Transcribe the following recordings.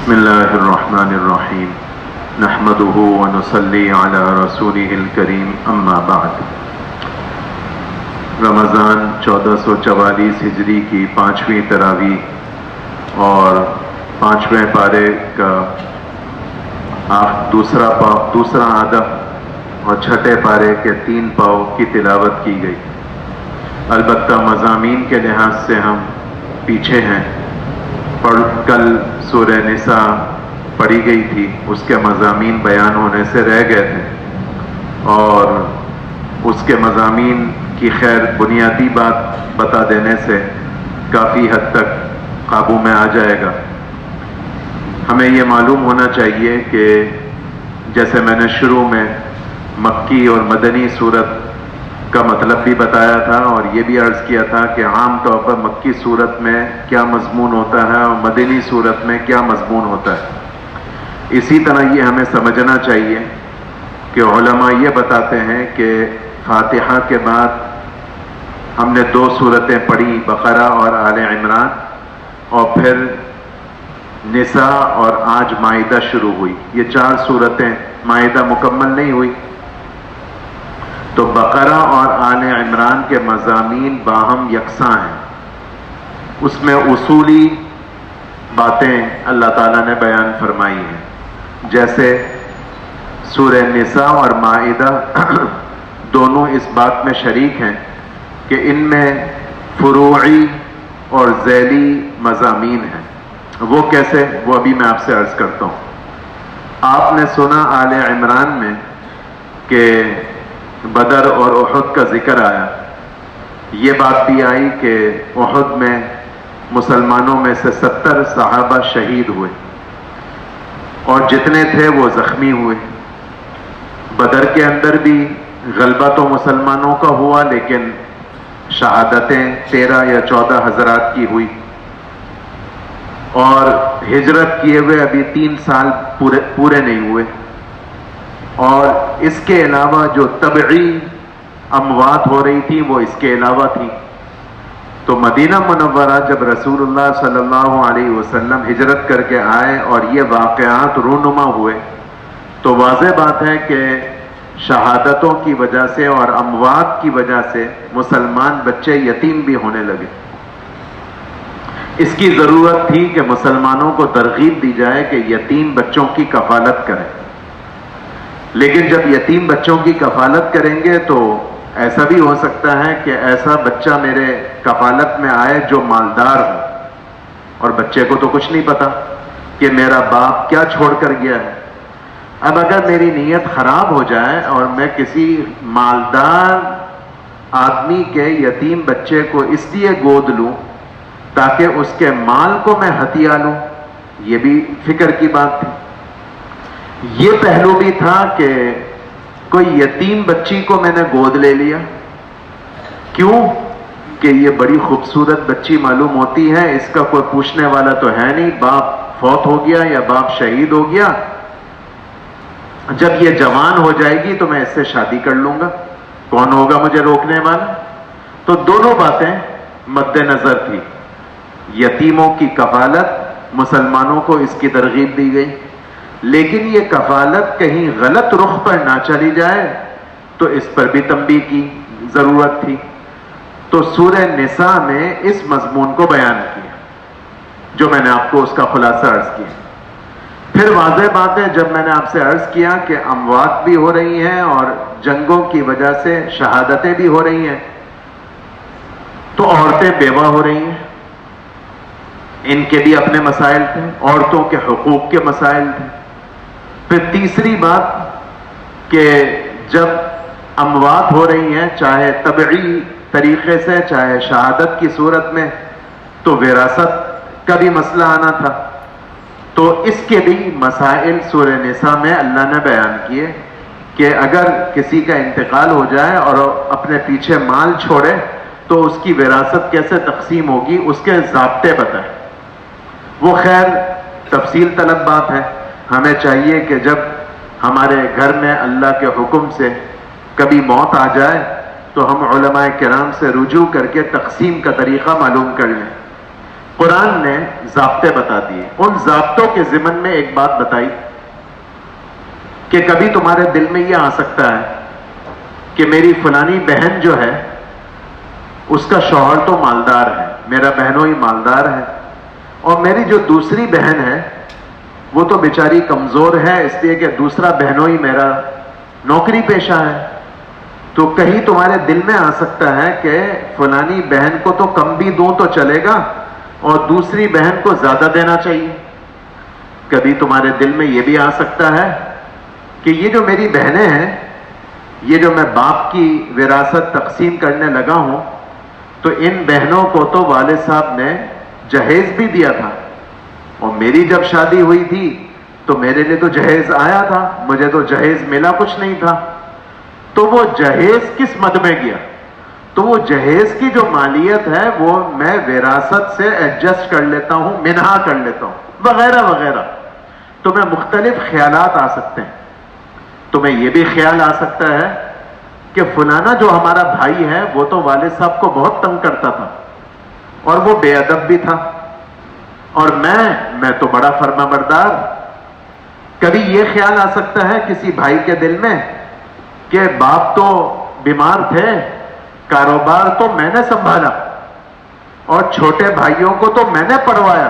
بسم اللہ الرحمن الرحیم نحمده ونصلی علی رسوله الکریم اما بعد۔ رمضان 1444 ہجری کی 5ویں تراویح اور 5ویں پارے کا دوسرا آدھا اور چھٹے پارے کے 3 پاؤ کی تلاوت کی گئی۔ البتہ مضامین کے لحاظ سے ہم پیچھے ہیں۔ کل سورہ نساء پڑھی گئی تھی، اس کے مضامین بیان ہونے سے رہ گئے تھے، اور اس کے مضامین کی خیر بنیادی بات بتا دینے سے کافی حد تک قابو میں آ جائے گا۔ ہمیں یہ معلوم ہونا چاہیے کہ جیسے میں نے شروع میں مکی اور مدنی صورت کا مطلب بھی بتایا تھا، اور یہ بھی عرض کیا تھا کہ عام طور پر مکی صورت میں کیا مضمون ہوتا ہے اور مدنی صورت میں کیا مضمون ہوتا ہے۔ اسی طرح یہ ہمیں سمجھنا چاہیے کہ علماء یہ بتاتے ہیں کہ فاتحہ کے بعد ہم نے 2 صورتیں پڑھی، بقرہ اور آل عمران، اور پھر نساء اور آج مائدہ شروع ہوئی۔ یہ 4 صورتیں، مائدہ مکمل نہیں ہوئی۔ تو بقرہ اور آل عمران کے مضامین باہم یکساں ہیں، اس میں اصولی باتیں اللہ تعالیٰ نے بیان فرمائی ہیں۔ جیسے سورہ نساء اور مائدہ دونوں اس بات میں شریک ہیں کہ ان میں فروعی اور ذیلی مضامین ہیں۔ وہ کیسے؟ وہ ابھی میں آپ سے عرض کرتا ہوں۔ آپ نے سنا آل عمران میں کہ بدر اور احد کا ذکر آیا۔ یہ بات بھی آئی کہ احد میں مسلمانوں میں سے 70 صحابہ شہید ہوئے، اور جتنے تھے وہ زخمی ہوئے۔ بدر کے اندر بھی غلبہ تو مسلمانوں کا ہوا، لیکن شہادتیں 13 یا 14 حضرات کی ہوئی، اور ہجرت کیے ہوئے ابھی 3 سال پورے نہیں ہوئے۔ اور اس کے علاوہ جو طبعی اموات ہو رہی تھی وہ اس کے علاوہ تھی۔ تو مدینہ منورہ جب رسول اللہ صلی اللہ علیہ وسلم ہجرت کر کے آئے اور یہ واقعات رونما ہوئے، تو واضح بات ہے کہ شہادتوں کی وجہ سے اور اموات کی وجہ سے مسلمان بچے یتیم بھی ہونے لگے۔ اس کی ضرورت تھی کہ مسلمانوں کو ترغیب دی جائے کہ یتیم بچوں کی کفالت کریں، لیکن جب یتیم بچوں کی کفالت کریں گے تو ایسا بھی ہو سکتا ہے کہ ایسا بچہ میرے کفالت میں آئے جو مالدار ہو، اور بچے کو تو کچھ نہیں پتا کہ میرا باپ کیا چھوڑ کر گیا ہے۔ اب اگر میری نیت خراب ہو جائے اور میں کسی مالدار آدمی کے یتیم بچے کو اس لیے گود لوں تاکہ اس کے مال کو میں ہتھیا لوں، یہ بھی فکر کی بات تھی۔ یہ پہلو بھی تھا کہ کوئی یتیم بچی کو میں نے گود لے لیا، کیوں کہ یہ بڑی خوبصورت بچی معلوم ہوتی ہے، اس کا کوئی پوچھنے والا تو ہے نہیں، باپ فوت ہو گیا یا باپ شہید ہو گیا، جب یہ جوان ہو جائے گی تو میں اس سے شادی کر لوں گا، کون ہوگا مجھے روکنے والا۔ تو دونوں باتیں مد نظر تھی۔ یتیموں کی کفالت، مسلمانوں کو اس کی ترغیب دی گئی، لیکن یہ کفالت کہیں غلط رخ پر نہ چلی جائے تو اس پر بھی تنبیہ کی ضرورت تھی۔ تو سورہ نساء میں اس مضمون کو بیان کیا جو میں نے آپ کو اس کا خلاصہ عرض کیا۔ پھر واضح بات ہے، جب میں نے آپ سے عرض کیا کہ اموات بھی ہو رہی ہیں اور جنگوں کی وجہ سے شہادتیں بھی ہو رہی ہیں، تو عورتیں بیوہ ہو رہی ہیں، ان کے بھی اپنے مسائل تھے، عورتوں کے حقوق کے مسائل تھے۔ پھر تیسری بات کہ جب اموات ہو رہی ہیں، چاہے طبعی طریقے سے چاہے شہادت کی صورت میں، تو وراثت کا بھی مسئلہ آنا تھا۔ تو اس کے بھی مسائل سورہ نساء میں اللہ نے بیان کیے کہ اگر کسی کا انتقال ہو جائے اور اپنے پیچھے مال چھوڑے تو اس کی وراثت کیسے تقسیم ہوگی، اس کے ضابطے بتائے۔ وہ خیر تفصیل طلب بات ہے۔ ہمیں چاہیے کہ جب ہمارے گھر میں اللہ کے حکم سے کبھی موت آ جائے تو ہم علماء کرام سے رجوع کر کے تقسیم کا طریقہ معلوم کر لیں، قرآن نے ضابطے بتا دیے. ان ضابطوں کے ضمن میں ایک بات بتائی کہ کبھی تمہارے دل میں یہ آ سکتا ہے کہ میری فلانی بہن جو ہے اس کا شوہر تو مالدار ہے, میرا بہنوئی مالدار ہے, اور میری جو دوسری بہن ہے وہ تو بیچاری کمزور ہے اس لیے کہ دوسرا بہنوئی میرا نوکری پیشہ ہے. تو کہیں تمہارے دل میں آ سکتا ہے کہ فلانی بہن کو تو کم بھی دوں تو چلے گا اور دوسری بہن کو زیادہ دینا چاہیے. کبھی تمہارے دل میں یہ بھی آ سکتا ہے کہ یہ جو میری بہنیں ہیں, یہ جو میں باپ کی وراثت تقسیم کرنے لگا ہوں, تو ان بہنوں کو تو والد صاحب نے جہیز بھی دیا تھا, اور میری جب شادی ہوئی تھی تو میرے لیے تو جہیز آیا تھا, مجھے تو جہیز ملا کچھ نہیں تھا. تو وہ جہیز کس مد میں گیا؟ تو وہ جہیز کی جو مالیت ہے وہ میں وراثت سے ایڈجسٹ کر لیتا ہوں, منہا کر لیتا ہوں, وغیرہ وغیرہ. تمہیں مختلف خیالات آ سکتے ہیں. تمہیں یہ بھی خیال آ سکتا ہے کہ فلانا جو ہمارا بھائی ہے وہ تو والد صاحب کو بہت تنگ کرتا تھا اور وہ بے ادب بھی تھا, اور میں تو بڑا فرما بردار. کبھی یہ خیال آ سکتا ہے کسی بھائی کے دل میں کہ باپ تو بیمار تھے, کاروبار تو میں نے سنبھالا, اور چھوٹے بھائیوں کو تو میں نے پڑھوایا,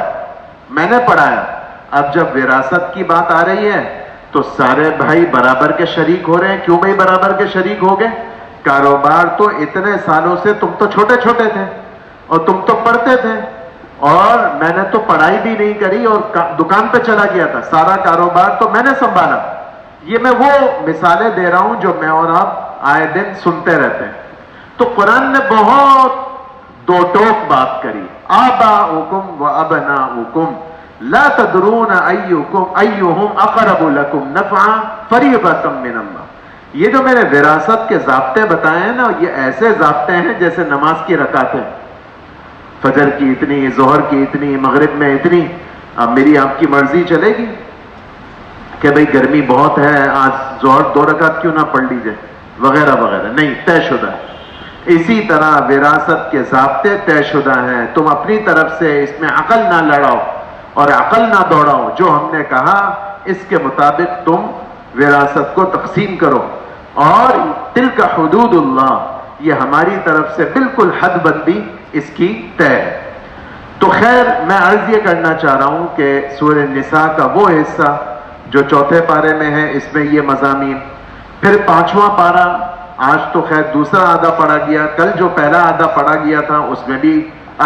میں نے پڑھایا. اب جب وراثت کی بات آ رہی ہے تو سارے بھائی برابر کے شریک ہو رہے ہیں. کیوں بھائی برابر کے شریک ہو گئے؟ کاروبار تو اتنے سالوں سے تم تو چھوٹے چھوٹے تھے اور تم تو پڑھتے تھے, اور میں نے تو پڑھائی بھی نہیں کری اور دکان پہ چلا گیا تھا, سارا کاروبار تو میں نے سنبھالا. یہ میں وہ مثالیں دے رہا ہوں جو میں اور آپ آئے دن سنتے رہتے ہیں. تو قرآن نے بہت دو ٹوک بات کری. آباؤکم و ابناؤکم لا تدرون ایہم اقرب لکم نفعا فریضۃ من اللہ. یہ جو میں نے وراثت کے ضابطے بتائے ہیں نا, یہ ایسے ضابطے ہیں جیسے نماز کی رکعتیں, فجر کی اتنی, ظہر کی اتنی, مغرب میں اتنی. اب میری آپ کی مرضی چلے گی کہ بھئی گرمی بہت ہے, آج ظہر 2 رکعت کیوں نہ پڑھ لیجئے, وغیرہ وغیرہ. نہیں, طے شدہ. اسی طرح وراثت کے ضابطے طے شدہ ہیں. تم اپنی طرف سے اس میں عقل نہ لڑاؤ اور عقل نہ دوڑاؤ. جو ہم نے کہا اس کے مطابق تم وراثت کو تقسیم کرو. اور تلک حدود اللہ, یہ ہماری طرف سے بالکل حد بندی اس کی طے ہے. تو خیر, میں عرض یہ کرنا چاہ رہا ہوں کہ سورہ نساء کا وہ حصہ جو 4 پارے میں ہے, اس میں یہ مضامین. پھر 5واں پارہ, آج تو خیر دوسرا آدھا پڑھا گیا, کل جو پہلا آدھا پڑھا گیا تھا اس میں بھی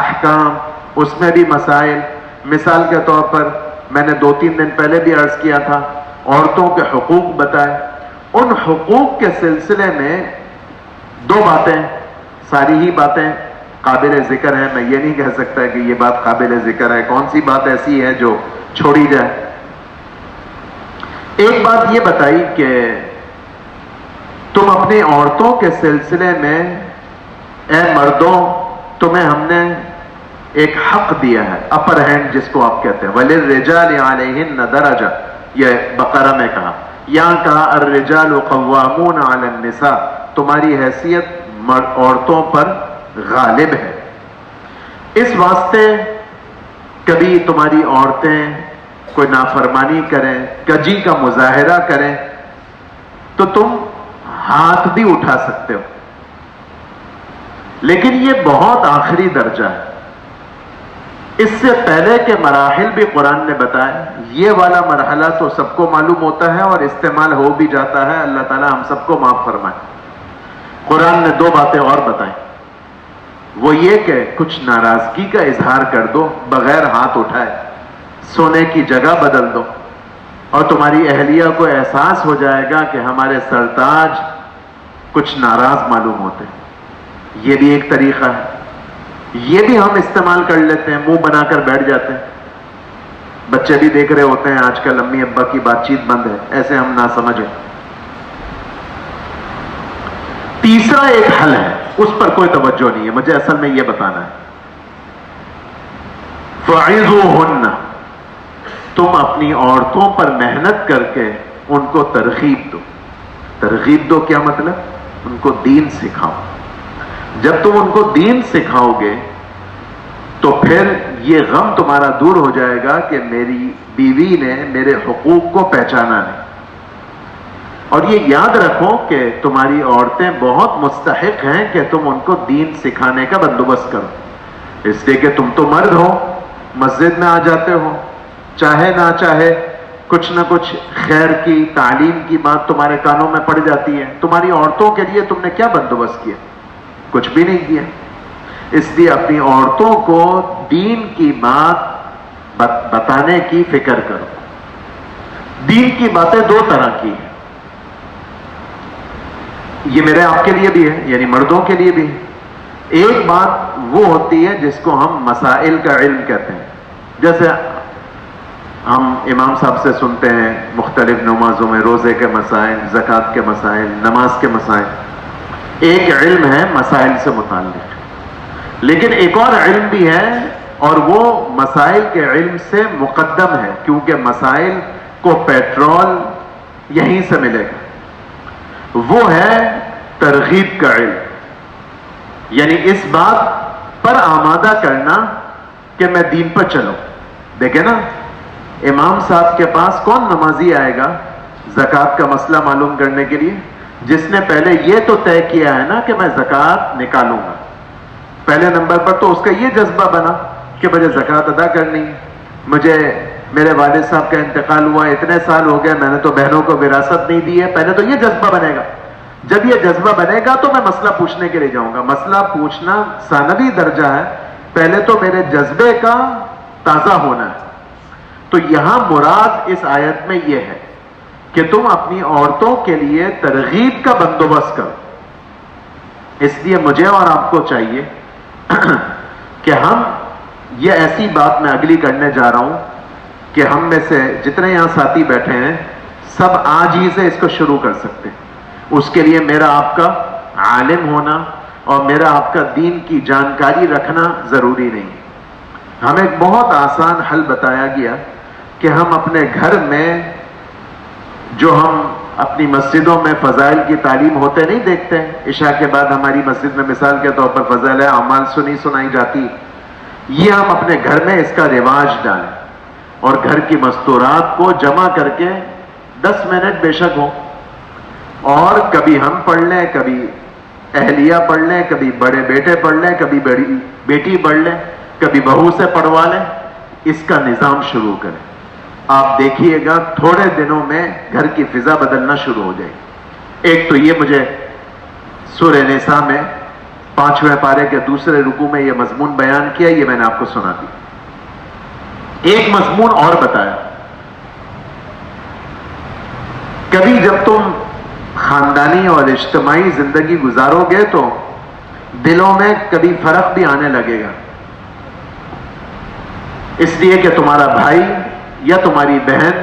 احکام, اس میں بھی مسائل. مثال کے طور پر میں نے 2-3 دن پہلے بھی عرض کیا تھا, عورتوں کے حقوق بتائے. ان حقوق کے سلسلے میں 2 باتیں, ساری ہی باتیں قابل ذکر ہیں. میں یہ نہیں کہہ سکتا کہ یہ بات قابل ذکر ہے, کون سی بات ایسی ہے جو چھوڑی جائے. ایک بات یہ بتائی کہ تم اپنی عورتوں کے سلسلے میں, اے مردوں, تمہیں ہم نے ایک حق دیا ہے, اپر ہینڈ جس کو آپ کہتے ہیں. وَلِلرِّجَالِ عَلَيْهِنَّ دَرَجَةٌ, یہ بقرہ میں کہا. یہاں کہا الرجال قوامون علی النساء, تمہاری حیثیت عورتوں پر غالب ہے. اس واسطے کبھی تمہاری عورتیں کوئی نافرمانی کریں, کجی کا مظاہرہ کریں, تو تم ہاتھ بھی اٹھا سکتے ہو. لیکن یہ بہت آخری درجہ ہے. اس سے پہلے کے مراحل بھی قرآن نے بتائے. یہ والا مرحلہ تو سب کو معلوم ہوتا ہے اور استعمال ہو بھی جاتا ہے. اللہ تعالی ہم سب کو معاف فرمائے. قرآن نے 2 باتیں اور بتائیں. وہ یہ کہ کچھ ناراضگی کا اظہار کر دو بغیر ہاتھ اٹھائے, سونے کی جگہ بدل دو, اور تمہاری اہلیہ کو احساس ہو جائے گا کہ ہمارے سرتاج کچھ ناراض معلوم ہوتے. یہ بھی ایک طریقہ ہے. یہ بھی ہم استعمال کر لیتے ہیں, منہ بنا کر بیٹھ جاتے ہیں. بچے بھی دیکھ رہے ہوتے ہیں آج کل امی ابا کی بات چیت بند ہے, ایسے ہم نہ سمجھیں. تیسرا ایک حل ہے, اس پر کوئی توجہ نہیں ہے, مجھے اصل میں یہ بتانا ہے. فَعِظُوهُنَّ, تم اپنی عورتوں پر محنت کر کے ان کو ترغیب دو. ترغیب دو کیا مطلب؟ ان کو دین سکھاؤ. جب تم ان کو دین سکھاؤ گے تو پھر یہ غم تمہارا دور ہو جائے گا کہ میری بیوی نے میرے حقوق کو پہچانا نہیں. اور یہ یاد رکھو کہ تمہاری عورتیں بہت مستحق ہیں کہ تم ان کو دین سکھانے کا بندوبست کرو، اس لیے کہ تم تو مرد ہو، مسجد میں آ جاتے ہو، چاہے نہ چاہے کچھ نہ کچھ خیر کی تعلیم کی بات تمہارے کانوں میں پڑ جاتی ہے. تمہاری عورتوں کے لیے تم نے کیا بندوبست کیا؟ کچھ بھی نہیں کیا. اس لیے اپنی عورتوں کو دین کی بات بتانے کی فکر کرو. دین کی باتیں دو طرح کی ہیں، یہ میرے آپ کے لیے بھی ہے، یعنی مردوں کے لیے بھی ہے. ایک بات وہ ہوتی ہے جس کو ہم مسائل کا علم کہتے ہیں. جیسے ہم امام صاحب سے سنتے ہیں مختلف نمازوں میں روزے کے مسائل، زکوٰۃ کے مسائل، نماز کے مسائل. ایک علم ہے مسائل سے متعلق، لیکن ایک اور علم بھی ہے اور وہ مسائل کے علم سے مقدم ہے، کیونکہ مسائل کو پیٹرول یہیں سے ملے گا. وہ ہے ترغیب کا علم، یعنی اس بات پر آمادہ کرنا کہ میں دین پر چلوں. دیکھیں نا، امام صاحب کے پاس کون نمازی آئے گا زکوٰۃ کا مسئلہ معلوم کرنے کے لیے؟ جس نے پہلے یہ تو طے کیا ہے نا کہ میں زکوٰۃ نکالوں گا. پہلے نمبر پر تو اس کا یہ جذبہ بنا کہ مجھے زکوٰۃ ادا کرنی ہے. مجھے میرے والد صاحب کا انتقال ہوا، اتنے سال ہو گئے، میں نے تو بہنوں کو وراثت نہیں دی ہے. پہلے تو یہ جذبہ بنے گا. جب یہ جذبہ بنے گا تو میں مسئلہ پوچھنے کے لیے جاؤں گا. مسئلہ پوچھنا ثانوی درجہ ہے، پہلے تو میرے جذبے کا تازہ ہونا ہے. تو یہاں مراد اس آیت میں یہ ہے کہ تم اپنی عورتوں کے لیے ترغیب کا بندوبست کرو. اس لیے مجھے اور آپ کو چاہیے کہ ہم یہ ایسی بات میں اگلی کرنے جا رہا ہوں کہ ہم میں سے جتنے یہاں ساتھی بیٹھے ہیں سب آج ہی سے اس کو شروع کر سکتے ہیں. اس کے لیے میرا آپ کا عالم ہونا اور میرا آپ کا دین کی جانکاری رکھنا ضروری نہیں. ہمیں ایک بہت آسان حل بتایا گیا کہ ہم اپنے گھر میں جو ہم اپنی مسجدوں میں فضائل کی تعلیم ہوتے نہیں دیکھتے ہیں، عشاء کے بعد ہماری مسجد میں مثال کے طور پر فضائل اعمال سنائی جاتی، یہ ہم اپنے گھر میں اس کا رواج ڈالیں اور گھر کی مستورات کو جمع کر کے 10 منٹ بے شک ہو، اور کبھی ہم پڑھ لیں، کبھی اہلیہ پڑھ لیں، کبھی بڑے بیٹے پڑھ لیں، کبھی بڑی بیٹی پڑھ لیں، کبھی بہو سے پڑھوا لیں. اس کا نظام شروع کریں. آپ دیکھیے گا تھوڑے دنوں میں گھر کی فضا بدلنا شروع ہو جائے گی. ایک تو یہ مجھے سورہ نساء میں 5ویں پارے کے دوسرے رکوع میں یہ مضمون بیان کیا، یہ میں نے آپ کو سنا دی. ایک مضمون اور بتایا، کبھی جب تم خاندانی اور اجتماعی زندگی گزارو گے تو دلوں میں کبھی فرق بھی آنے لگے گا، اس لیے کہ تمہارا بھائی یا تمہاری بہن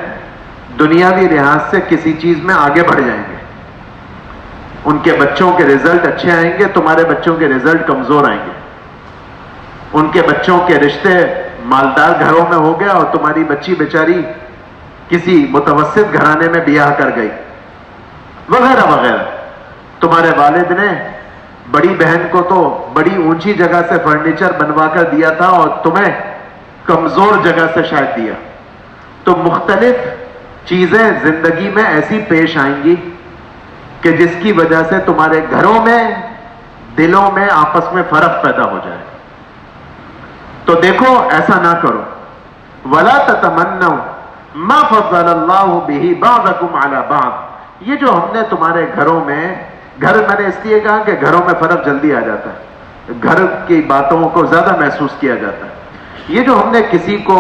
دنیاوی لحاظ سے کسی چیز میں آگے بڑھ جائیں گے. ان کے بچوں کے رزلٹ اچھے آئیں گے، تمہارے بچوں کے رزلٹ کمزور آئیں گے. ان کے بچوں کے رشتے مالدار گھروں میں ہو گیا اور تمہاری بچی بیچاری کسی متوسط گھرانے میں بیاہ کر گئی، وغیرہ وغیرہ. تمہارے والد نے بڑی بہن کو تو بڑی اونچی جگہ سے فرنیچر بنوا کر دیا تھا اور تمہیں کمزور جگہ سے شاید دیا. تو مختلف چیزیں زندگی میں ایسی پیش آئیں گی کہ جس کی وجہ سے تمہارے گھروں میں دلوں میں آپس میں فرق پیدا ہو جائے. تو دیکھو ایسا نہ کرو. وَلَا تَتَمَنَّوْا مَا فَضَّلَ اللَّهُ بِهِ بَعْضَكُمْ عَلَى بَعْضٍ. یہ جو ہم نے تمہارے گھروں میں، گھر میں نے اس لیے کہا کہ گھروں میں فرق جلدی آ جاتا ہے، گھر کی باتوں کو زیادہ محسوس کیا جاتا ہے. یہ جو ہم نے کسی کو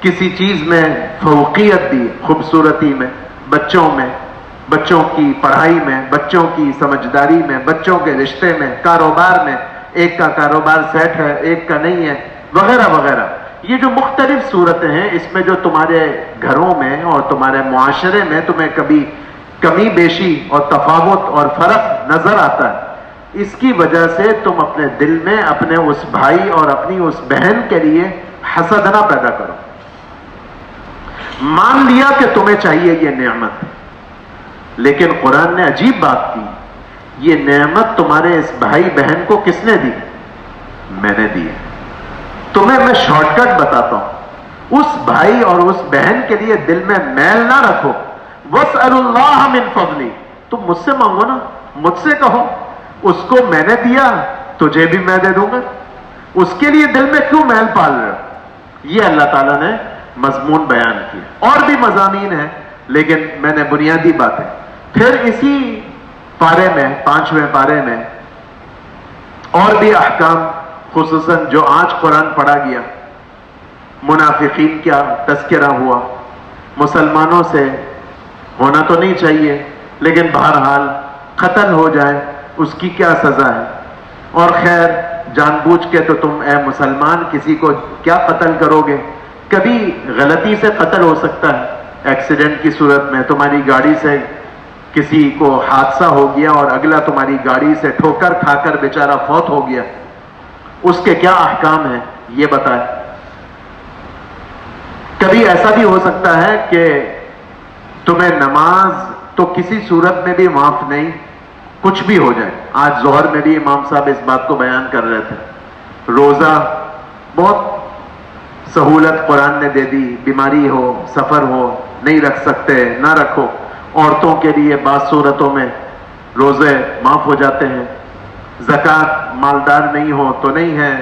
کسی چیز میں فوقیت دی، خوبصورتی میں، بچوں میں، بچوں کی پڑھائی میں، بچوں کی سمجھداری میں، بچوں کے رشتے میں، کاروبار میں، ایک کا کاروبار سیٹ ہے ایک کا نہیں ہے، وغیرہ وغیرہ. یہ جو مختلف صورتیں ہیں، اس میں جو تمہارے گھروں میں اور تمہارے معاشرے میں تمہیں کبھی کمی بیشی اور تفاوت اور فرق نظر آتا ہے، اس کی وجہ سے تم اپنے دل میں اپنے اس بھائی اور اپنی اس بہن کے لیے حسد نہ پیدا کرو. مان لیا کہ تمہیں چاہیے یہ نعمت، لیکن قرآن نے عجیب بات کی، یہ نعمت تمہارے اس بھائی بہن کو کس نے دی؟ میں نے دی ہے. تمہیں میں شارٹ کٹ بتاتا ہوں، اس بھائی اور اس بہن کے لیے دل میں میل نہ رکھو. وَاسْأَلُوا اللَّهَ مِن فَضْلِهِ، تم مجھ سے مانگو نا، مجھ سے کہو. اس کو میں نے دیا تجھے بھی میں دے دوں گا. اس کے لیے دل میں کیوں میل پال رہے ہو؟ یہ اللہ تعالیٰ نے مضمون بیان کیا. اور بھی مضامین ہیں لیکن میں نے بنیادی باتیں. پھر اسی پارے میں 5ویں پارے میں اور بھی احکام، خصوصاً جو آج قرآن پڑھا گیا، منافقین کا تذکرہ ہوا. مسلمانوں سے ہونا تو نہیں چاہیے لیکن بہرحال قتل ہو جائے اس کی کیا سزا ہے. اور خیر جان بوجھ کے تو تم اے مسلمان کسی کو کیا قتل کرو گے؟ کبھی غلطی سے قتل ہو سکتا ہے، ایکسیڈنٹ کی صورت میں تمہاری گاڑی سے کسی کو حادثہ ہو گیا اور اگلا تمہاری گاڑی سے ٹھوکر کھا کر بیچارہ فوت ہو گیا، اس کے کیا احکام ہیں یہ بتائیں. کبھی ایسا بھی ہو سکتا ہے کہ تمہیں نماز تو کسی صورت میں بھی معاف نہیں، کچھ بھی ہو جائے. آج ظہر میں بھی امام صاحب اس بات کو بیان کر رہے تھے. روزہ بہت سہولت قرآن نے دے دی، بیماری ہو، سفر ہو، نہیں رکھ سکتے نہ رکھو. عورتوں کے لیے بعض صورتوں میں روزے معاف ہو جاتے ہیں. زکوٰۃ مالدار نہیں ہو تو نہیں ہے.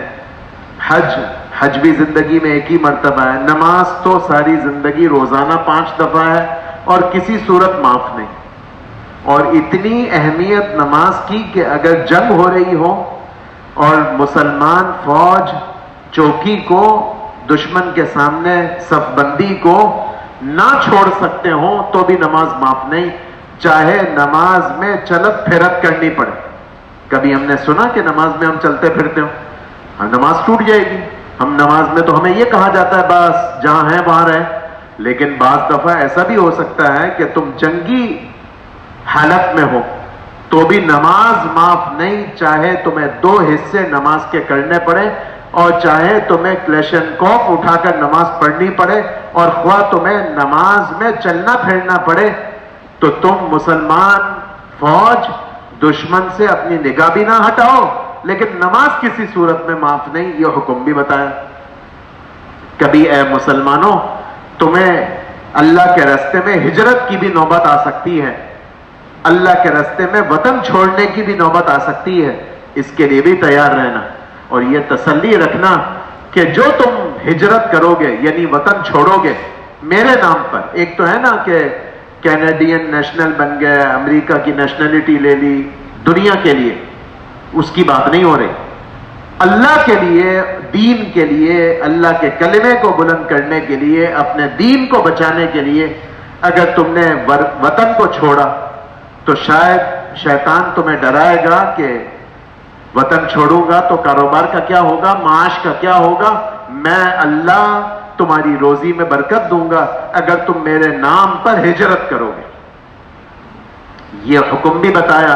حج بھی زندگی میں ایک ہی مرتبہ ہے. نماز تو ساری زندگی روزانہ 5 دفعہ ہے اور کسی صورت معاف نہیں. اور اتنی اہمیت نماز کی کہ اگر جنگ ہو رہی ہو اور مسلمان فوج چوکی کو دشمن کے سامنے صف بندی کو نہ چھوڑ سکتے ہوں تو بھی نماز معاف نہیں، چاہے نماز میں چلت پھرت کرنی پڑے. کبھی ہم نے سنا کہ نماز میں ہم چلتے پھرتے ہوں، نماز ٹوٹ جائے گی. ہم نماز میں تو ہمیں یہ کہا جاتا ہے بس جہاں ہے وہاں رہے. لیکن بعض دفعہ ایسا بھی ہو سکتا ہے کہ تم جنگی حالت میں ہو تو بھی نماز معاف نہیں، چاہے تمہیں 2 حصے نماز کے کرنے پڑے اور چاہے تمہیں کلیشنکوف اٹھا کر نماز پڑھنی پڑے اور خواہ تمہیں نماز میں چلنا پھرنا پڑے. تو تم مسلمان فوج دشمن سے اپنی نگاہ بھی نہ ہٹاؤ لیکن نماز کسی صورت میں معاف نہیں. یہ حکم بھی بتایا. کبھی اے مسلمانوں تمہیں اللہ کے راستے میں ہجرت کی بھی نوبت آ سکتی ہے، اللہ کے راستے میں وطن چھوڑنے کی بھی نوبت آ سکتی ہے. اس کے لیے بھی تیار رہنا اور یہ تسلی رکھنا کہ جو تم ہجرت کرو گے یعنی وطن چھوڑو گے میرے نام پر. ایک تو ہے نا کہ کینیڈین نیشنل بن گئے، امریکہ کی نیشنلٹی لے لی دنیا کے لیے، اس کی بات نہیں ہو رہی. اللہ کے لیے، دین کے لیے، اللہ کے کلمے کو بلند کرنے کے لیے، اپنے دین کو بچانے کے لیے اگر تم نے وطن کو چھوڑا تو شاید شیطان تمہیں ڈرائے گا کہ وطن چھوڑوں گا تو کاروبار کا کیا ہوگا، معاش کا کیا ہوگا. میں اللہ تمہاری روزی میں برکت دوں گا اگر تم میرے نام پر ہجرت کرو گے. یہ حکم بھی بتایا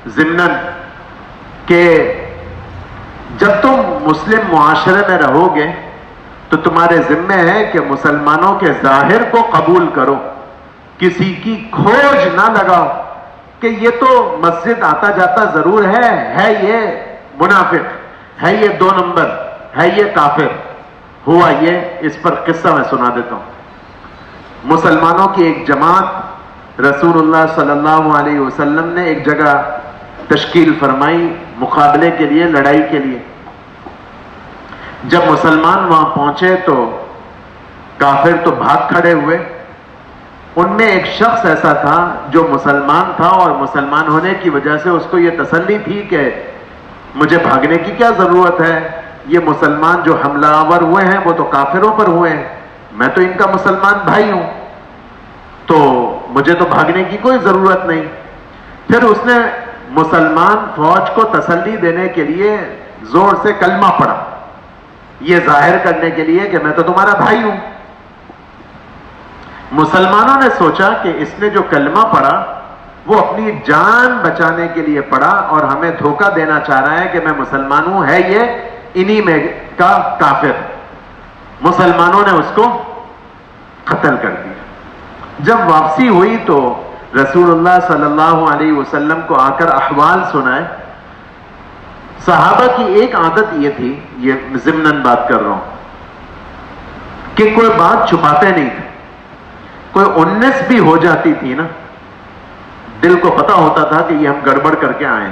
ضمناً کہ جب تم مسلم معاشرے میں رہو گے تو تمہارے ذمے ہے کہ مسلمانوں کے ظاہر کو قبول کرو، کسی کی کھوج نہ لگاؤ کہ یہ تو مسجد آتا جاتا ضرور ہے یہ منافق، ہے یہ 2 نمبر، ہے یہ کافر. ہوا یہ، اس پر قصہ میں سنا دیتا ہوں. مسلمانوں کی ایک جماعت رسول اللہ صلی اللہ علیہ وسلم نے ایک جگہ تشکیل فرمائی مقابلے کے لیے، لڑائی کے لیے. جب مسلمان وہاں پہنچے تو کافر تو بھاگ کھڑے ہوئے. ان میں ایک شخص ایسا تھا جو مسلمان تھا اور مسلمان ہونے کی وجہ سے اس کو یہ تسلی تھی کہ مجھے بھاگنے کی کیا ضرورت ہے، یہ مسلمان جو حملہ آور ہوئے ہیں وہ تو کافروں پر ہوئے ہیں، میں تو ان کا مسلمان بھائی ہوں تو مجھے تو بھاگنے کی کوئی ضرورت نہیں. پھر اس نے مسلمان فوج کو تسلی دینے کے لیے زور سے کلمہ پڑھا، یہ ظاہر کرنے کے لیے کہ میں تو تمہارا بھائی ہوں. مسلمانوں نے سوچا کہ اس نے جو کلمہ پڑھا وہ اپنی جان بچانے کے لیے پڑھا اور ہمیں دھوکہ دینا چاہ رہا ہے کہ میں مسلمان ہوں، ہے یہ انہی میں کا کافر. مسلمانوں نے اس کو قتل کر دیا. جب واپسی ہوئی تو رسول اللہ صلی اللہ علیہ وسلم کو آ کر احوال سنائے. صحابہ کی ایک عادت یہ تھی، یہ ضمناً بات کر رہا ہوں، کہ کوئی بات چھپاتے نہیں تھے. کوئی 19 بھی ہو جاتی تھی نا، دل کو پتا ہوتا تھا کہ یہ ہم گڑبڑ کر کے آئے،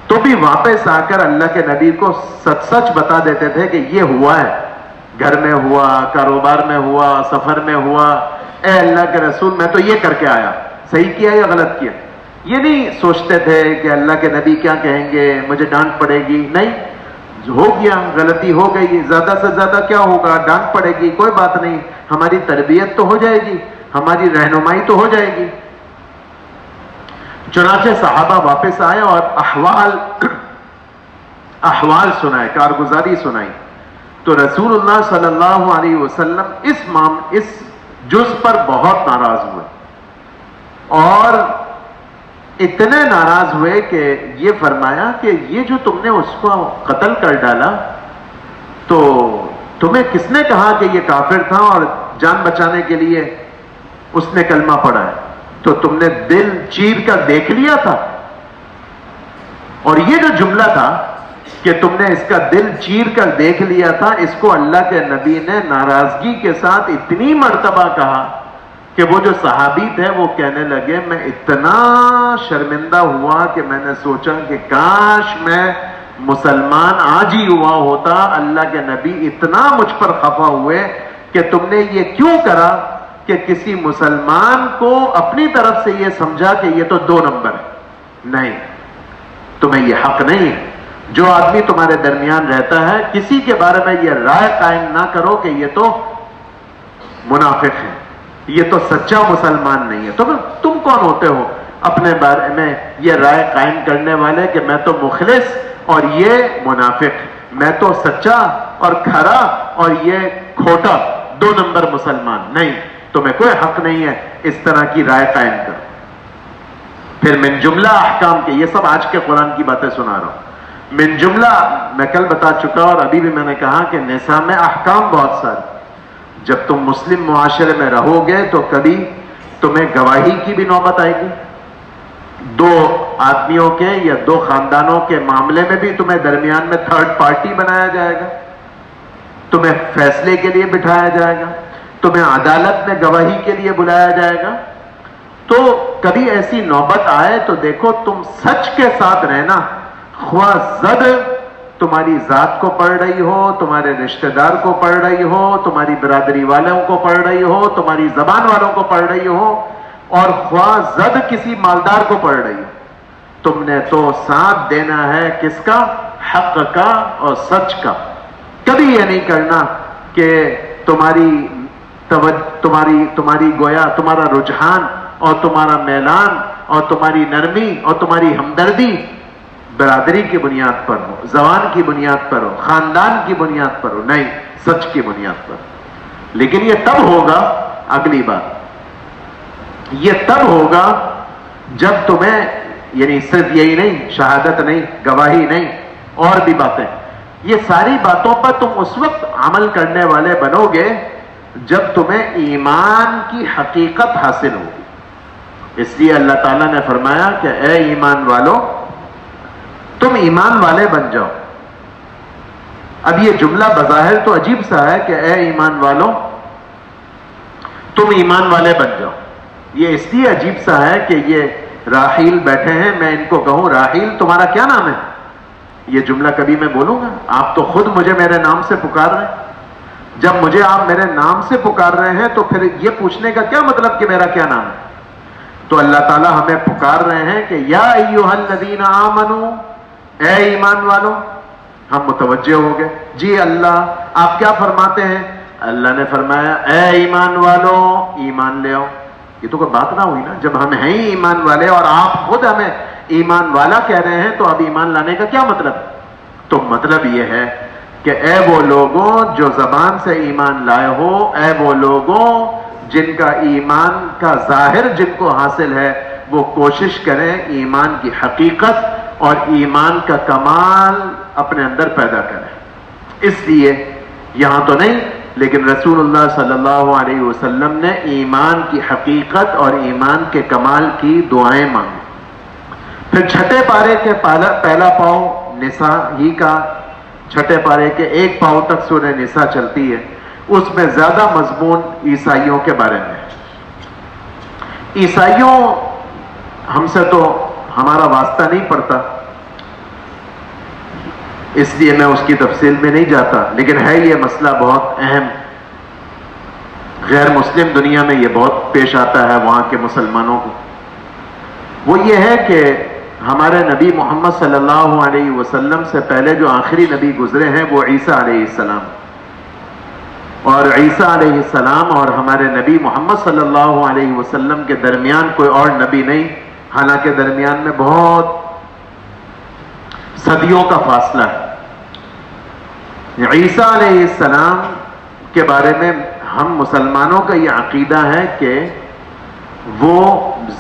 تو بھی واپس آ کر اللہ کے نبی کو سچ سچ بتا دیتے تھے کہ یہ ہوا ہے، گھر میں ہوا، کاروبار میں ہوا، سفر میں ہوا. اے اللہ کے رسول میں تو یہ کر کے آیا، صحیح کیا یا غلط کیا؟ یہ نہیں سوچتے تھے کہ اللہ کے نبی کیا کہیں گے، مجھے ڈانٹ پڑے گی. نہیں، ہو گیا، غلطی ہو گئی، زیادہ سے زیادہ کیا ہوگا، ڈانٹ پڑے گی، کوئی بات نہیں، ہماری تربیت تو ہو جائے گی، ہماری رہنمائی تو ہو جائے گی. چنانچہ صحابہ واپس آئے اور احوال سنائے، کارگزاری سنائی. تو رسول اللہ صلی اللہ علیہ وسلم اس جز پر بہت ناراض ہوئے، اور اتنے ناراض ہوئے کہ یہ فرمایا کہ یہ جو تم نے اس کو قتل کر ڈالا، تو تمہیں کس نے کہا کہ یہ کافر تھا اور جان بچانے کے لیے اس نے کلمہ پڑھا ہے؟ تو تم نے دل چیر کر دیکھ لیا تھا؟ اور یہ جو جملہ تھا کہ تم نے اس کا دل چیر کر دیکھ لیا تھا، اس کو اللہ کے نبی نے ناراضگی کے ساتھ اتنی مرتبہ کہا کہ وہ جو صحابی تھے وہ کہنے لگے میں اتنا شرمندہ ہوا کہ میں نے سوچا کہ کاش میں مسلمان آج ہی ہوا ہوتا. اللہ کے نبی اتنا مجھ پر خفا ہوئے کہ تم نے یہ کیوں کرا کہ کسی مسلمان کو اپنی طرف سے یہ سمجھا کہ یہ تو 2 نمبر ہے. نہیں، تمہیں یہ حق نہیں ہے. جو آدمی تمہارے درمیان رہتا ہے کسی کے بارے میں یہ رائے قائم نہ کرو کہ یہ تو منافق ہے، یہ تو سچا مسلمان نہیں ہے. تم کون ہوتے ہو اپنے بارے میں یہ رائے قائم کرنے والے کہ میں تو مخلص اور یہ منافق، میں تو سچا اور کھرا اور یہ کھوٹا 2 نمبر مسلمان؟ نہیں، تمہیں کوئی حق نہیں ہے اس طرح کی رائے قائم کرو. پھر من جملہ احکام کے، یہ سب آج کے قرآن کی باتیں سنا رہا ہوں، من جملہ میں کل بتا چکا اور ابھی بھی میں نے کہا کہ نساء میں احکام بہت سارے. جب تم مسلم معاشرے میں رہو گے تو کبھی تمہیں گواہی کی بھی نوبت آئے گی. 2 آدمیوں کے یا 2 خاندانوں کے معاملے میں بھی تمہیں درمیان میں تھرڈ پارٹی بنایا جائے گا، تمہیں فیصلے کے لیے بٹھایا جائے گا، تمہیں عدالت میں گواہی کے لیے بلایا جائے گا. تو کبھی ایسی نوبت آئے تو دیکھو تم سچ کے ساتھ رہنا، خواہ زد تمہاری ذات کو پڑ رہی ہو، تمہارے رشتہ دار کو پڑ رہی ہو، تمہاری برادری والوں کو پڑ رہی ہو، تمہاری زبان والوں کو پڑ رہی ہو، اور خواہ زد کسی مالدار کو پڑ رہی ہو، تم نے تو ساتھ دینا ہے کس کا؟ حق کا اور سچ کا. کبھی یہ نہیں کرنا کہ تمہاری گویا تمہارا رجحان اور تمہارا میلان اور تمہاری نرمی اور تمہاری ہمدردی برادری کی بنیاد پر ہو، زبان کی بنیاد پر ہو، خاندان کی بنیاد پر ہو. نہیں، سچ کی بنیاد پر. لیکن یہ تب ہوگا، اگلی بات، یہ تب ہوگا جب تمہیں، یعنی صرف یہی نہیں، شہادت نہیں، گواہی نہیں، اور بھی باتیں، یہ ساری باتوں پر تم اس وقت عمل کرنے والے بنو گے جب تمہیں ایمان کی حقیقت حاصل ہوگی. اس لیے اللہ تعالیٰ نے فرمایا کہ اے ایمان والو، تم ایمان والے بن جاؤ. اب یہ جملہ بظاہر تو عجیب سا ہے کہ اے ایمان والو تم ایمان والے بن جاؤ. یہ اس لیے عجیب سا ہے کہ یہ راحیل بیٹھے ہیں، میں ان کو کہوں راحیل تمہارا کیا نام ہے؟ یہ جملہ کبھی میں بولوں گا؟ آپ تو خود مجھے میرے نام سے پکار رہے ہیں. جب مجھے آپ میرے نام سے پکار رہے ہیں تو پھر یہ پوچھنے کا کیا مطلب کہ میرا کیا نام ہے؟ تو اللہ تعالیٰ ہمیں پکار رہے ہیں کہ یا ایھا الذین آمنو، اے ایمان والو. ہم متوجہ ہو گئے، جی اللہ آپ کیا فرماتے ہیں؟ اللہ نے فرمایا اے ایمان والو ایمان لے آؤ. یہ تو کوئی بات نہ ہوئی نا، جب ہم ہیں ہی ایمان والے اور آپ خود ہمیں ایمان والا کہہ رہے ہیں تو اب ایمان لانے کا کیا مطلب؟ تو مطلب یہ ہے کہ اے وہ لوگوں جو زبان سے ایمان لائے ہو، اے وہ لوگوں جن کا ایمان کا ظاہر جن کو حاصل ہے، وہ کوشش کریں ایمان کی حقیقت اور ایمان کا کمال اپنے اندر پیدا کریں. اس لیے یہاں تو نہیں، لیکن رسول اللہ صلی اللہ علیہ وسلم نے ایمان کی حقیقت اور ایمان کے کمال کی دعائیں مانگی. پھر چھٹے پارے کے پہلا پاؤں نساء ہی کا چھٹے پارے کے 1 پاؤ تک سورہ نساء چلتی ہے، اس میں زیادہ مضمون عیسائیوں کے بارے میں ہے۔ عیسائیوں ہم سے تو ہمارا واسطہ نہیں پڑتا، اس لیے میں اس کی تفصیل میں نہیں جاتا، لیکن ہے یہ مسئلہ بہت اہم، غیر مسلم دنیا میں یہ بہت پیش آتا ہے وہاں کے مسلمانوں کو۔ وہ یہ ہے کہ ہمارے نبی محمد صلی اللہ علیہ وسلم سے پہلے جو آخری نبی گزرے ہیں وہ عیسیٰ علیہ السلام، اور عیسیٰ علیہ السلام اور ہمارے نبی محمد صلی اللہ علیہ وسلم کے درمیان کوئی اور نبی نہیں، حالانکہ درمیان میں بہت صدیوں کا فاصلہ ہے۔ عیسیٰ علیہ السلام کے بارے میں ہم مسلمانوں کا یہ عقیدہ ہے کہ وہ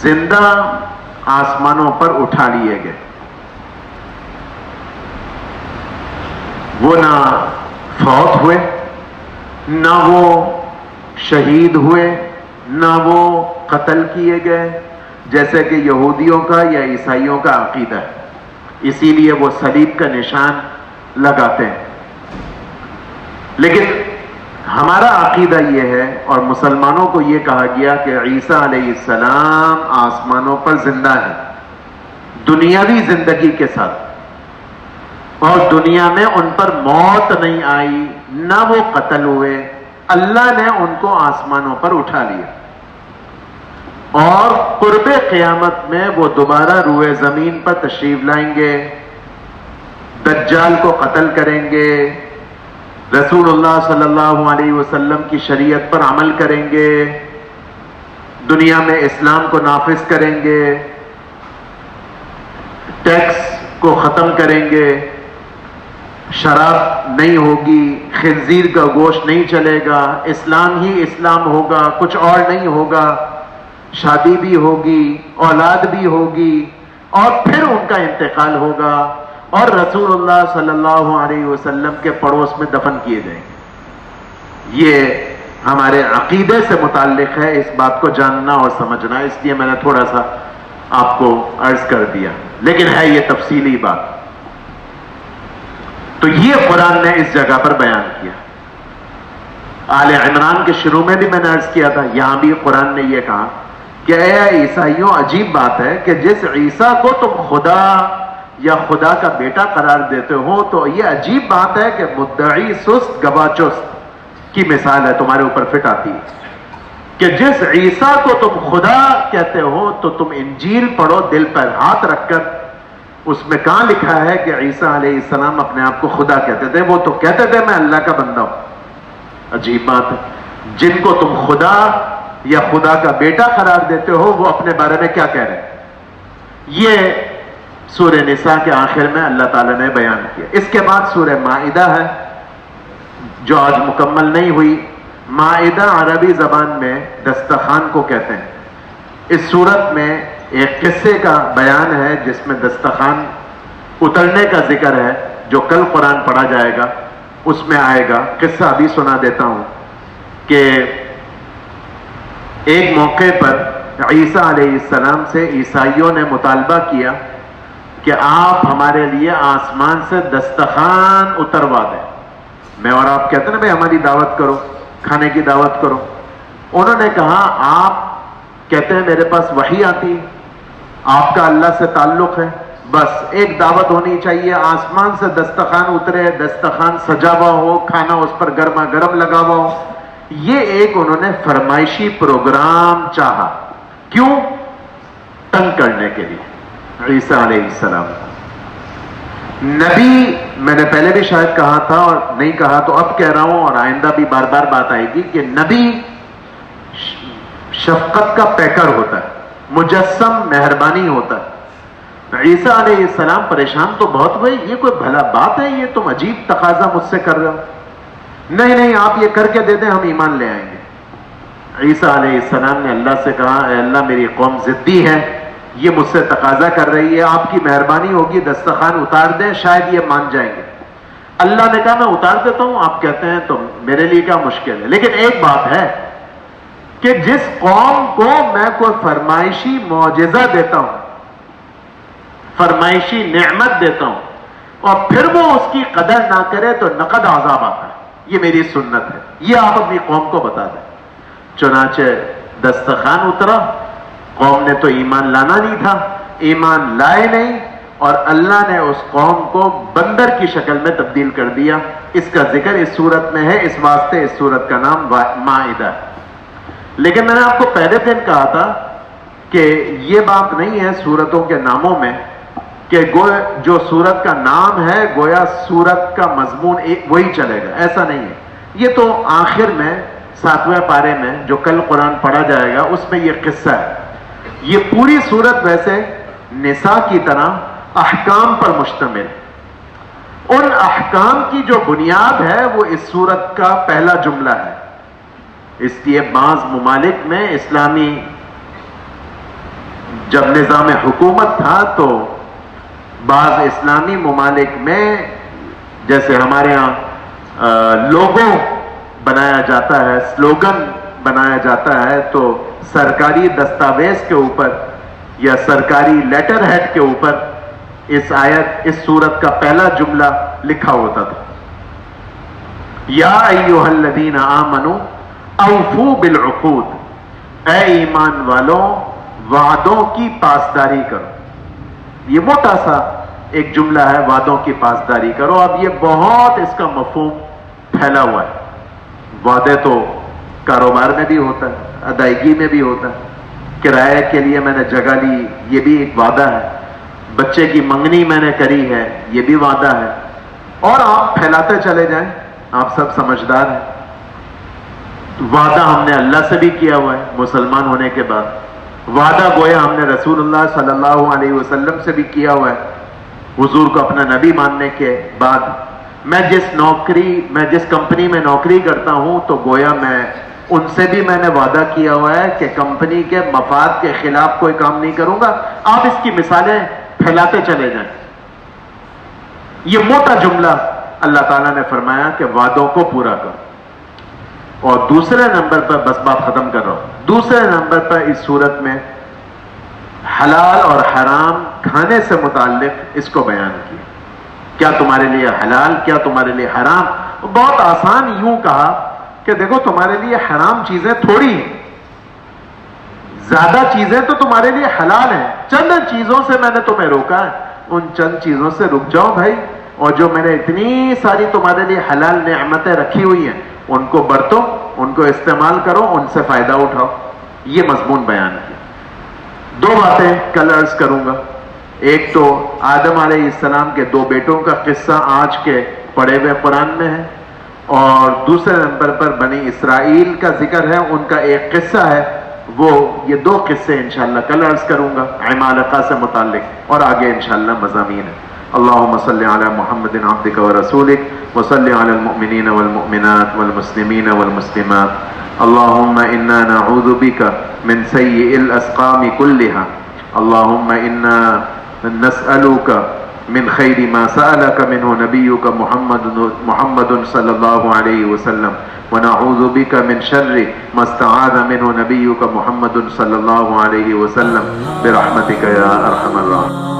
زندہ آسمانوں پر اٹھا لیے گئے، وہ نہ فوت ہوئے، نہ وہ شہید ہوئے، نہ وہ قتل کیے گئے جیسے کہ یہودیوں کا یا عیسائیوں کا عقیدہ ہے، اسی لیے وہ صلیب کا نشان لگاتے ہیں۔ لیکن ہمارا عقیدہ یہ ہے اور مسلمانوں کو یہ کہا گیا کہ عیسیٰ علیہ السلام آسمانوں پر زندہ ہے، دنیاوی زندگی کے ساتھ، اور دنیا میں ان پر موت نہیں آئی، نہ وہ قتل ہوئے، اللہ نے ان کو آسمانوں پر اٹھا لیا، اور قرب قیامت میں وہ دوبارہ روئے زمین پر تشریف لائیں گے، دجال کو قتل کریں گے، رسول اللہ صلی اللہ علیہ وسلم کی شریعت پر عمل کریں گے، دنیا میں اسلام کو نافذ کریں گے، ٹیکس کو ختم کریں گے، شراب نہیں ہوگی، خنزیر کا گوشت نہیں چلے گا، اسلام ہی اسلام ہوگا، کچھ اور نہیں ہوگا، شادی بھی ہوگی، اولاد بھی ہوگی، اور پھر ان کا انتقال ہوگا اور رسول اللہ صلی اللہ علیہ وسلم کے پڑوس میں دفن کیے جائیں گے۔ یہ ہمارے عقیدے سے متعلق ہے، اس بات کو جاننا اور سمجھنا، اس لیے میں نے تھوڑا سا آپ کو عرض کر دیا، لیکن ہے یہ تفصیلی بات۔ تو یہ قرآن نے اس جگہ پر بیان کیا۔ آل عمران کے شروع میں بھی میں نے عرض کیا تھا، یہاں بھی قرآن نے یہ کہا کہ اے عیسائیوں، عجیب بات ہے کہ جس عیسیٰ کو تم خدا یا خدا کا بیٹا قرار دیتے ہو، تو یہ عجیب بات ہے کہ مدعی سست گواہ چست کی مثال ہے، تمہارے اوپر فٹ آتی ہے کہ جس عیسیٰ کو تم خدا کہتے ہو تو تم انجیل پڑھو دل پر ہاتھ رکھ کر، اس میں کہاں لکھا ہے کہ عیسیٰ علیہ السلام اپنے آپ کو خدا کہتے تھے؟ وہ تو کہتے تھے میں اللہ کا بندہ ہوں۔ عجیب بات ہے، جن کو تم خدا یا خدا کا بیٹا قرار دیتے ہو وہ اپنے بارے میں کیا کہہ رہے ہیں؟ یہ سورہ نساء کے آخر میں اللہ تعالیٰ نے بیان کیا۔ اس کے بعد سورہ مائدہ ہے جو آج مکمل نہیں ہوئی۔ مائدہ عربی زبان میں دسترخوان کو کہتے ہیں۔ اس صورت میں ایک قصے کا بیان ہے جس میں دسترخوان اترنے کا ذکر ہے، جو کل قرآن پڑھا جائے گا اس میں آئے گا۔ قصہ ابھی سنا دیتا ہوں کہ ایک موقع پر عیسیٰ علیہ السلام سے عیسائیوں نے مطالبہ کیا کہ آپ ہمارے لیے آسمان سے دسترخوان اتروا دیں۔ میں اور آپ کہتے ہیں نا بھائی ہماری دعوت کرو، کھانے کی دعوت کرو۔ انہوں نے کہا آپ کہتے ہیں میرے پاس وحی آتی، آپ کا اللہ سے تعلق ہے، بس ایک دعوت ہونی چاہیے، آسمان سے دسترخوان اترے، دسترخوان سجا ہوا ہو، کھانا اس پر گرما گرم لگا ہوا ہو۔ یہ ایک انہوں نے فرمائشی پروگرام چاہا، کیوں؟ تنگ کرنے کے لیے عیسیٰ علیہ السلام۔ نبی، میں نے پہلے بھی شاید کہا تھا اور نہیں کہا تو اب کہہ رہا ہوں اور آئندہ بھی بار بار بات آئے گی کہ نبی شفقت کا پیکر ہوتا ہے، مجسم مہربانی ہوتا ہے۔ عیسیٰ علیہ السلام پریشان تو بہت ہوئے، یہ کوئی بھلا بات ہے، یہ تم عجیب تقاضا مجھ سے کر رہے ہو۔ نہیں نہیں، آپ یہ کر کے دے دیں، ہم ایمان لے آئیں گے۔ عیسیٰ علیہ السلام نے اللہ سے کہا اے اللہ میری قوم ضدی ہے، یہ مجھ سے تقاضا کر رہی ہے، آپ کی مہربانی ہوگی دسترخوان اتار دیں، شاید یہ مان جائیں گے۔ اللہ نے کہا میں اتار دیتا ہوں، آپ کہتے ہیں تو میرے لیے کیا مشکل ہے، لیکن ایک بات ہے کہ جس قوم کو میں کوئی فرمائشی معجزہ دیتا ہوں، فرمائشی نعمت دیتا ہوں، اور پھر وہ اس کی قدر نہ کرے تو نقد عذاب آتا ہے. یہ میری سنت ہے، یہ آپ اپنی قوم کو بتا دیں. چنانچہ دسترخوان اترا، قوم نے تو ایمان لانا نہیں تھا، ایمان لائے نہیں، اور اللہ نے اس قوم کو بندر کی شکل میں تبدیل کر دیا. اس کا ذکر اس سورت میں ہے، اس واسطے اس سورت کا نام مائدہ ہے. لیکن میں نے آپ کو پہلے دن کہا تھا کہ یہ بات نہیں ہے سورتوں کے ناموں میں کہ جو سورت کا نام ہے گویا سورت کا مضمون وہی چلے گا، ایسا نہیں ہے. یہ تو آخر میں 7ویں پارے میں جو کل قرآن پڑھا جائے گا اس میں یہ قصہ ہے. یہ پوری سورت ویسے نساء کی طرح احکام پر مشتمل. ان احکام کی جو بنیاد ہے وہ اس سورت کا پہلا جملہ ہے. اس لیے بعض ممالک میں اسلامی جب نظام حکومت تھا تو بعض اسلامی ممالک میں جیسے ہمارے ہاں لوگو بنایا جاتا ہے، سلوگن بنایا جاتا ہے، تو سرکاری دستاویز کے اوپر یا سرکاری لیٹر ہیڈ کے اوپر اس آیت، اس سورت کا پہلا جملہ لکھا ہوتا تھا. یا ایھا الذین آمنوا اوفوا بالعقود، اے ایمان والوں وعدوں کی پاسداری کرو. یہ موٹا سا ایک جملہ ہے، وعدوں کی پاسداری کرو. اب یہ بہت اس کا مفہوم پھیلا ہوا ہے. وعدے تو کاروبار میں بھی ہوتا ہے، ادائیگی میں بھی ہوتا ہے. کرائے کے لیے میں نے جگہ لی، یہ بھی ایک وعدہ ہے. بچے کی منگنی میں نے کری ہے، یہ بھی وعدہ ہے. اور آپ پھیلاتے چلے جائیں، آپ سب سمجھدار ہیں. وعدہ ہم نے اللہ سے بھی کیا ہوا ہے مسلمان ہونے کے بعد. وعدہ گویا ہم نے رسول اللہ صلی اللہ علیہ وسلم سے بھی کیا ہوا ہے. حضور کو اپنا نبی ماننے کے بعد میں جس کمپنی میں نوکری کرتا ہوں تو گویا میں ان سے بھی میں نے وعدہ کیا ہوا ہے کہ کمپنی کے مفاد کے خلاف کوئی کام نہیں کروں گا. آپ اس کی مثالیں پھیلاتے چلے جائیں. یہ موٹا جملہ اللہ تعالیٰ نے فرمایا کہ وعدوں کو پورا کرو. اور دوسرے نمبر پر، بس بات ختم کر رہا ہوں، دوسرے نمبر پر اس صورت میں حلال اور حرام کھانے سے متعلق اس کو بیان کیا. کیا تمہارے لیے حلال، کیا تمہارے لیے حرام. بہت آسان یوں کہا کہ دیکھو تمہارے لیے حرام چیزیں تھوڑی ہیں، زیادہ چیزیں تو تمہارے لیے حلال ہیں. چند چیزوں سے میں نے تمہیں روکا ہے، ان چند چیزوں سے رک جاؤ بھائی. اور جو میں نے اتنی ساری تمہارے لیے حلال نعمتیں رکھی ہوئی ہیں ان کو برتو، ان کو استعمال کرو، ان سے فائدہ اٹھاؤ. یہ مضمون بیان کیا. دو باتیں کل عرض کروں گا. ایک تو آدم علیہ السلام کے 2 بیٹوں کا قصہ آج کے پڑھے ہوئے قرآن میں ہے، اور دوسرے نمبر پر بنی اسرائیل کا ذکر ہے، ان کا ایک قصہ ہے. وہ یہ 2 قصے انشاءاللہ کل عرض کروں گا عمالقہ سے متعلق، اور آگے انشاءاللہ مضامین ہے. اللهم صل على محمد عبدك ورسولك وصل على المؤمنين والمؤمنات والمسلمين والمسلمات. اللهم إنا نعوذ بك من سيء الأسقام كلها. اللهم إنا نسألك من خير ما سألك منه نبيك محمد صلى الله عليه وسلم، ونعوذ بك من شر ما استعاذ منه نبيك محمد صلى الله عليه وسلم برحمتك يا أرحم الراحمين.